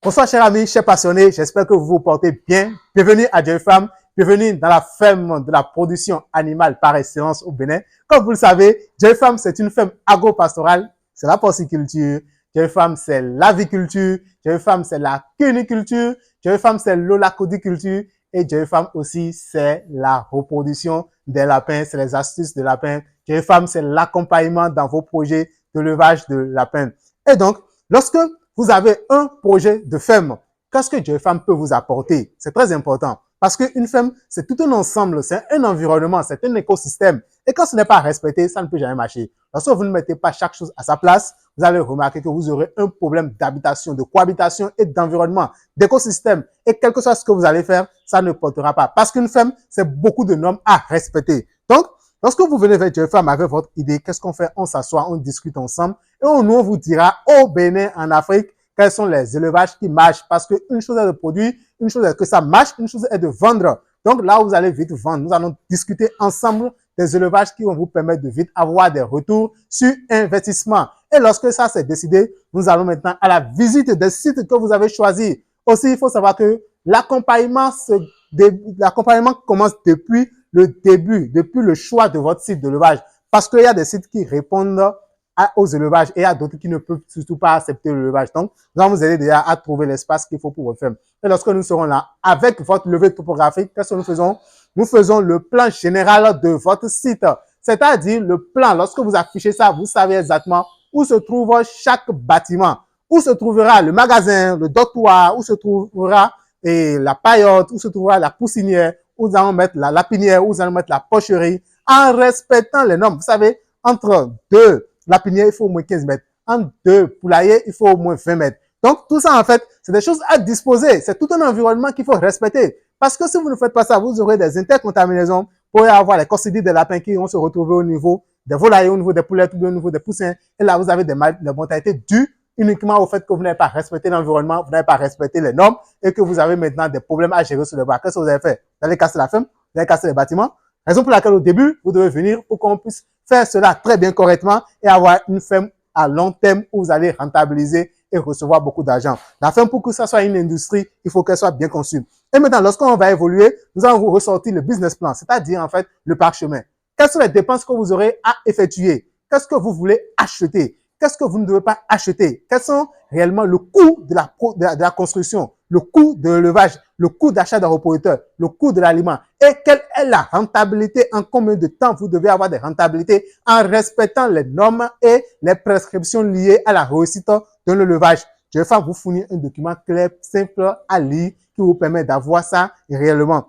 Bonsoir chers amis, chers passionnés, j'espère que vous vous portez bien. Bienvenue à Joy Farm, bienvenue dans la ferme de la production animale par excellence au Bénin. Comme vous le savez, Joy Farm c'est une ferme agro-pastorale, c'est la porciculture, Joy Farm c'est l'aviculture, Joy Farm c'est la cuniculture, Joy Farm c'est l'holacodiculture et Joy Farm aussi c'est la reproduction des lapins, c'est les astuces de lapins. Joy Farm c'est l'accompagnement dans vos projets de levage de lapins. Et donc, lorsque vous avez un projet de ferme, qu'est-ce que Joy Farm peut vous apporter? C'est très important parce qu'une ferme, c'est tout un ensemble, c'est un environnement, c'est un écosystème. Et quand ce n'est pas respecté, ça ne peut jamais marcher. Lorsque vous ne mettez pas chaque chose à sa place, vous allez remarquer que vous aurez un problème d'habitation, de cohabitation et d'environnement, d'écosystème. Et quel que soit ce que vous allez faire, ça ne portera pas. Parce qu'une ferme, c'est beaucoup de normes à respecter. Donc, lorsque vous venez vers Joy Farm avec votre idée, qu'est-ce qu'on fait? On s'assoit, on discute ensemble et on vous dira au Bénin, en Afrique, quels sont les élevages qui marchent. Parce qu'une chose est de produire, une chose est que ça marche, une chose est de vendre. Donc là, vous allez vite vendre. Nous allons discuter ensemble des élevages qui vont vous permettre de vite avoir des retours sur investissement. Et lorsque ça c'est décidé, nous allons maintenant à la visite des sites que vous avez choisis. Aussi, il faut savoir que l'accompagnement commence depuis le début, depuis le choix de votre site d'élevage. Parce qu'il y a des sites qui répondent aux élevages et il y a d'autres qui ne peuvent surtout pas accepter l'élevage. Donc, nous allons vous aider déjà à trouver l'espace qu'il faut pour votre ferme. Et lorsque nous serons là, avec votre levée topographique, qu'est-ce que nous faisons? Nous faisons le plan général de votre site. C'est-à-dire le plan, lorsque vous affichez ça, vous savez exactement où se trouve chaque bâtiment, où se trouvera le magasin, le dortoir, où se trouvera la paillote, où se trouvera la poussinière, où nous allons mettre la lapinière, où nous allons mettre la pocherie, en respectant les normes. Vous savez, entre deux lapinières, il faut au moins 15 mètres. Entre deux poulaillers, il faut au moins 20 mètres. Donc, tout ça, en fait, c'est des choses à disposer. C'est tout un environnement qu'il faut respecter. Parce que si vous ne faites pas ça, vous aurez des intercontaminaisons. Vous pourrez avoir les coccidies des lapins qui vont se retrouver au niveau des volailles, au niveau des poulets, au niveau des poussins. Et là, vous avez des mortalités dues uniquement au fait que vous n'avez pas respecté l'environnement, vous n'avez pas respecté les normes et que vous avez maintenant des problèmes à gérer sur le bras. Qu'est-ce que vous avez fait? Vous allez casser la ferme, vous allez casser les bâtiments. Raison pour laquelle au début, vous devez venir pour qu'on puisse faire cela très bien correctement et avoir une ferme à long terme où vous allez rentabiliser et recevoir beaucoup d'argent. La ferme, pour que ça soit une industrie, il faut qu'elle soit bien conçue. Et maintenant, lorsqu'on va évoluer, nous allons vous ressortir le business plan, c'est-à-dire en fait le parchemin. Quelles sont les dépenses que vous aurez à effectuer? Qu'est-ce que vous voulez acheter? Qu'est-ce que vous ne devez pas acheter? Quels sont réellement le coût de la construction, le coût de l'élevage, le coût d'achat d'un reproducteur, le coût de l'aliment et quelle est la rentabilité, en combien de temps vous devez avoir des rentabilités en respectant les normes et les prescriptions liées à la réussite de l'élevage. Je vais vous fournir un document clair, simple à lire qui vous permet d'avoir ça réellement.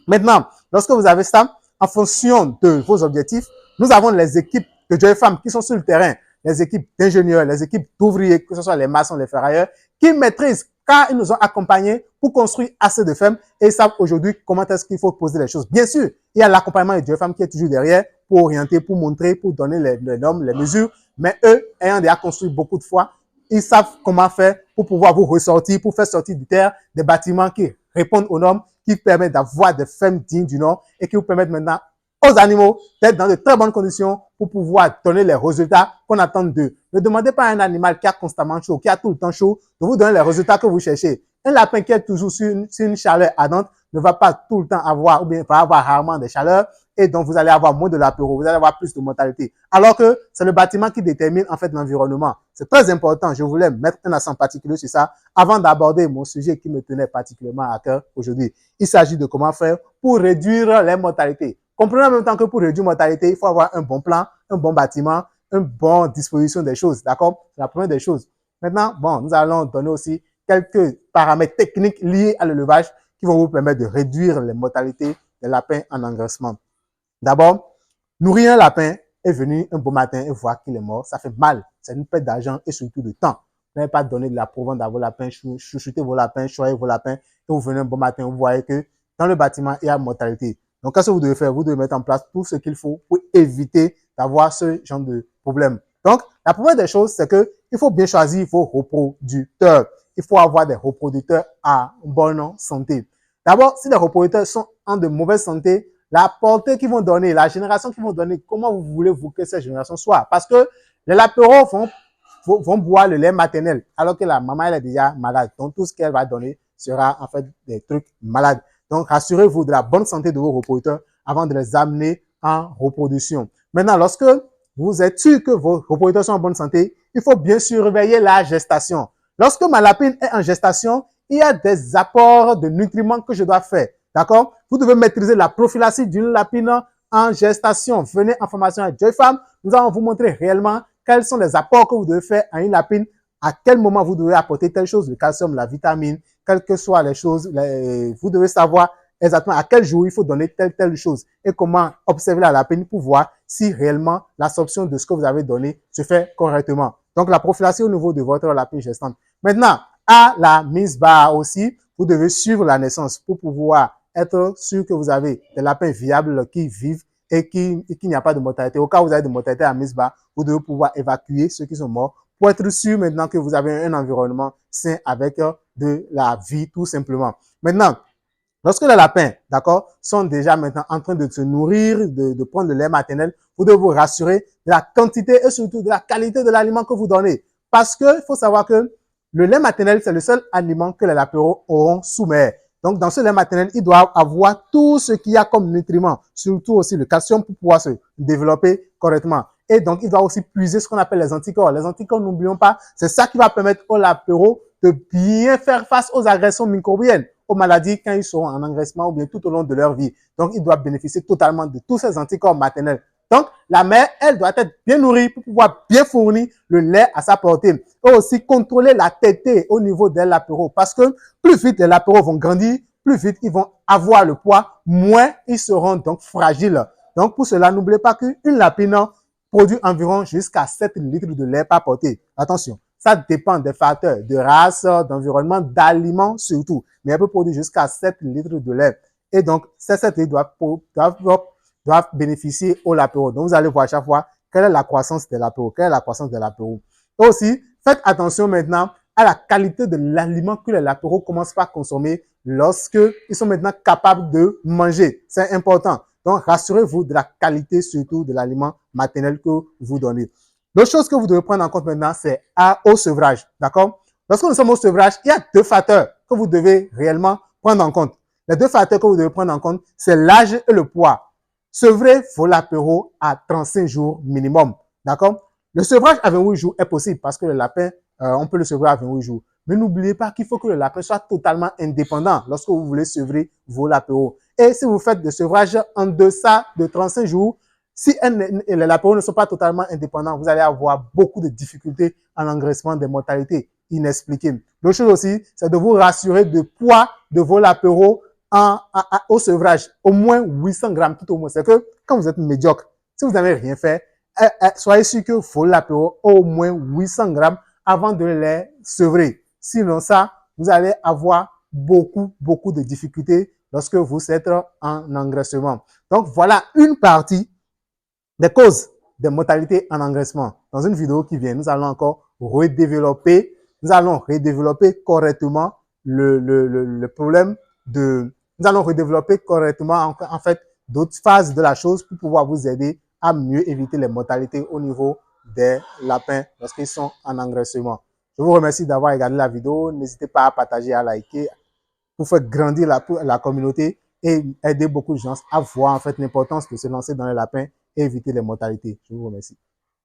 Maintenant, lorsque vous avez ça, en fonction de vos objectifs, nous avons les équipes de Joy Farm qui sont sur le terrain, les équipes d'ingénieurs, les équipes d'ouvriers, que ce soit les maçons, les ferrailleurs, qui maîtrisent car ils nous ont accompagnés pour construire assez de fermes et ils savent aujourd'hui comment est-ce qu'il faut poser les choses. Bien sûr, il y a l'accompagnement de Joy Farm qui est toujours derrière pour orienter, pour montrer, pour donner les normes, les mesures, mais eux, ayant déjà construit beaucoup de fois, ils savent comment faire pour pouvoir vous ressortir, pour faire sortir du terre des bâtiments qui répondent aux normes, qui permettent d'avoir des fermes dignes du nom et qui vous permettent maintenant aux animaux d'être dans de très bonnes conditions pour pouvoir donner les résultats qu'on attend d'eux. Ne demandez pas à un animal qui a constamment chaud, qui a tout le temps chaud, de vous donner les résultats que vous cherchez. Un lapin qui est toujours sur une chaleur ardente ne va pas tout le temps avoir, ou bien va avoir rarement des chaleurs, et donc vous allez avoir moins de l'apéro, vous allez avoir plus de mortalité. Alors que c'est le bâtiment qui détermine en fait l'environnement. C'est très important, je voulais mettre un accent particulier sur ça avant d'aborder mon sujet qui me tenait particulièrement à cœur aujourd'hui. Il s'agit de comment faire pour réduire les mortalités. Comprenez en même temps que pour réduire la mortalité, il faut avoir un bon plan, un bon bâtiment, une bonne disposition des choses. D'accord? C'est la première des choses. Maintenant, bon, nous allons donner aussi quelques paramètres techniques liés à l'élevage qui vont vous permettre de réduire les mortalités des lapins en engraissement. D'abord, nourrir un lapin et venir un beau matin et voir qu'il est mort, ça fait mal. C'est une perte d'argent et surtout de temps. Vous n'avez pas donné de la provende à vos lapins, chouchoutez vos lapins, choyez vos lapins et vous venez un bon matin, vous voyez que dans le bâtiment, il y a mortalité. Donc, qu'est-ce que vous devez faire? Vous devez mettre en place tout ce qu'il faut pour éviter d'avoir ce genre de problème. Donc, la première des choses, c'est que il faut bien choisir vos reproducteurs. Il faut avoir des reproducteurs à bonne santé. D'abord, si les reproducteurs sont en de mauvaise santé, la portée qu'ils vont donner, la génération qu'ils vont donner, comment vous voulez-vous que cette génération soit? Parce que les lapéraux vont vont boire le lait maternel alors que la maman elle est déjà malade. Donc tout ce qu'elle va donner sera en fait des trucs malades. Donc rassurez-vous de la bonne santé de vos reproducteurs avant de les amener en reproduction. Maintenant, lorsque vous êtes sûr que vos reproducteurs sont en bonne santé, il faut bien surveiller la gestation. Lorsque ma lapine est en gestation, il y a des apports de nutriments que je dois faire. D'accord? Vous devez maîtriser la prophylaxie d'une lapine en gestation. Venez en formation à Joy Farm. Nous allons vous montrer réellement quels sont les apports que vous devez faire à une lapine, à quel moment vous devez apporter telle chose, le calcium, la vitamine, quelles que soient les choses. Vous devez savoir exactement à quel jour il faut donner telle chose et comment observer la lapine pour voir si réellement l'absorption de ce que vous avez donné se fait correctement. Donc, la prophylaxie au niveau de votre lapine gestante. Maintenant, à la mise bas aussi, vous devez suivre la naissance pour pouvoir être sûr que vous avez des lapins viables qui vivent et qu'il n'y a pas de mortalité. Au cas où vous avez de mortalité à mise bas, vous devez pouvoir évacuer ceux qui sont morts pour être sûr maintenant que vous avez un environnement sain avec de la vie tout simplement. Maintenant, lorsque les lapins, d'accord, sont déjà maintenant en train de se nourrir, de prendre le lait maternel, vous devez vous rassurer de la quantité et surtout de la qualité de l'aliment que vous donnez. Parce que il faut savoir que le lait maternel, c'est le seul aliment que les lapins auront sous mer. Donc, dans ce lait maternel, il doit avoir tout ce qu'il y a comme nutriments, surtout aussi le calcium pour pouvoir se développer correctement. Et donc, il doit aussi puiser ce qu'on appelle les anticorps. Les anticorps, n'oublions pas, c'est ça qui va permettre aux lapins de bien faire face aux agressions microbiennes, aux maladies quand ils seront en engraissement ou bien tout au long de leur vie. Donc, ils doivent bénéficier totalement de tous ces anticorps maternels. Donc, la mère, elle doit être bien nourrie pour pouvoir bien fournir le lait à sa portée. Et aussi contrôler la tétée au niveau des lapéraux. Parce que plus vite les lapéraux vont grandir, plus vite ils vont avoir le poids, moins ils seront donc fragiles. Donc, pour cela, n'oubliez pas qu'une lapine produit environ jusqu'à 7 litres de lait par portée. Attention, ça dépend des facteurs de race, d'environnement, d'aliments surtout. Mais elle peut produire jusqu'à 7 litres de lait. Et donc, ces 7 litres doivent bénéficier aux lapéraux. Donc, vous allez voir à chaque fois quelle est la croissance des lapéraux. Quelle est la croissance des lapéraux. Et aussi, faites attention maintenant à la qualité de l'aliment que les lapéraux commencent par consommer lorsqu'ils sont maintenant capables de manger. C'est important. Donc, rassurez-vous de la qualité surtout de l'aliment maternel que vous donnez. L'autre chose que vous devez prendre en compte maintenant, c'est au sevrage. D'accord? Lorsque nous sommes au sevrage, il y a 2 facteurs que vous devez réellement prendre en compte. Les 2 facteurs que vous devez prendre en compte, c'est l'âge et le poids. Sevrez vos lapéraux à 35 jours minimum. D'accord? Le sevrage à 28 jours est possible parce que le lapin, on peut le sevrer à 28 jours. Mais n'oubliez pas qu'il faut que le lapin soit totalement indépendant lorsque vous voulez sevrer vos lapéraux. Et si vous faites le sevrage en deçà de 35 jours, si les lapéraux ne sont pas totalement indépendants, vous allez avoir beaucoup de difficultés en engraissement, des mortalités inexpliquées. L'autre chose aussi, c'est de vous rassurer du poids de vos lapéraux au sevrage. Au moins 800 grammes tout au moins. C'est que quand vous êtes médiocre, si vous n'avez rien fait, soyez sûr que vos lapéraux ont au moins 800 grammes avant de les sevrer. Sinon ça, vous allez avoir beaucoup de difficultés lorsque vous êtes en engraissement. Donc, voilà une partie des causes des mortalités en engraissement. Dans une vidéo qui vient, nous allons encore redévelopper correctement le problème de... Nous allons redévelopper correctement, en fait, d'autres phases de la chose pour pouvoir vous aider à mieux éviter les mortalités au niveau des lapins lorsqu'ils sont en engraissement. Je vous remercie d'avoir regardé la vidéo. N'hésitez pas à partager, à liker pour faire grandir la communauté et aider beaucoup de gens à voir en fait l'importance de se lancer dans les lapins et éviter les mortalités. Je vous remercie.